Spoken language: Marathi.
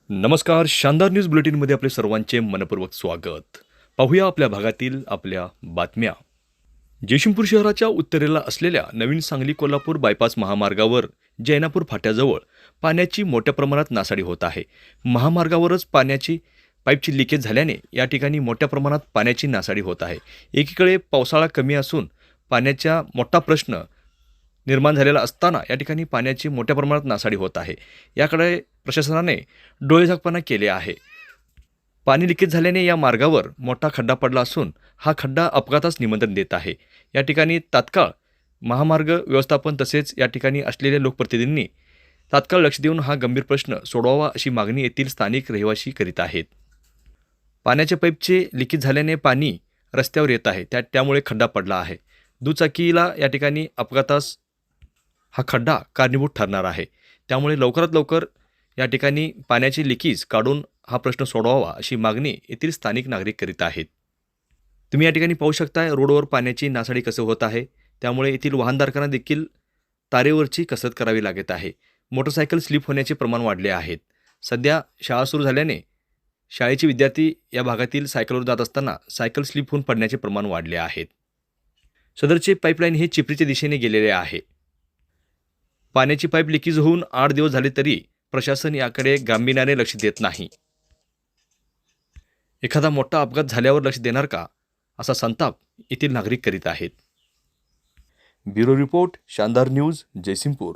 नमस्कार. शानदार न्यूज बुलेटिनमध्ये आपले सर्वांचे मनपूर्वक स्वागत. पाहूया आपल्या भागातील आपल्या बातम्या. जयसिंगपूर शहराच्या उत्तरेला असलेल्या नवीन सांगली कोल्हापूर बायपास महामार्गावर जैनापूर फाट्याजवळ पाण्याची मोठ्या प्रमाणात नासाडी होत आहे. महामार्गावरच पाण्याची पाईपची लिकेज झाल्याने या ठिकाणी मोठ्या प्रमाणात पाण्याची नासाडी होत आहे. एकीकडे पावसाळा कमी असून पाण्याचा मोठा प्रश्न निर्माण झालेला असताना या ठिकाणी पाण्याची मोठ्या प्रमाणात नासाडी होत आहे. याकडे प्रशासनाने डोळेझाकपणा केले आहे. पाणी लिकेज झाल्याने या मार्गावर मोठा खड्डा पडला असून हा खड्डा अपघातास निमंत्रण देत आहे. या ठिकाणी तात्काळ महामार्ग व्यवस्थापन तसेच या ठिकाणी असलेल्या लोकप्रतिनिधींनी तात्काळ लक्ष देऊन हा गंभीर प्रश्न सोडवावा अशी मागणी येथील स्थानिक रहिवासी करीत आहेत. पाण्याच्या पाईपचे लिकेज झाल्याने पाणी रस्त्यावर येत आहे, त्यामुळे खड्डा पडला आहे. दुचाकीला या ठिकाणी अपघातास हा खड्डा कारणीभूत ठरणार आहे. त्यामुळे लवकरात लवकर या ठिकाणी पाण्याची लिकेज काढून हा प्रश्न सोडवावा अशी मागणी येथील स्थानिक नागरिक करीत आहेत. तुम्ही या ठिकाणी पाहू शकताय रोडवर पाण्याची नासाडी कसं होत आहे. त्यामुळे येथील वाहनधारकांना देखील तारेवरची कसरत करावी लागत आहे. मोटरसायकल स्लिप होण्याचे प्रमाण वाढले आहेत. सध्या शाळा सुरू झाल्याने शाळेचे विद्यार्थी या भागातील सायकलवर जात असताना सायकल स्लिप होऊन पडण्याचे प्रमाण वाढले आहेत. सदरचे पाईपलाईन हे चिपरीच्या दिशेने गेलेले आहे. पाण्याची पाईप लिकेज होऊन 8 दिवस झाले तरी प्रशासन याकडे गांभीर्याने लक्ष देत नाही. एखादा मोठा अपघात झाल्यावर लक्ष देणार का, असा संताप येथील नागरिक करीत आहेत. ब्युरो रिपोर्ट, शानदार न्यूज, जयसिंगपूर.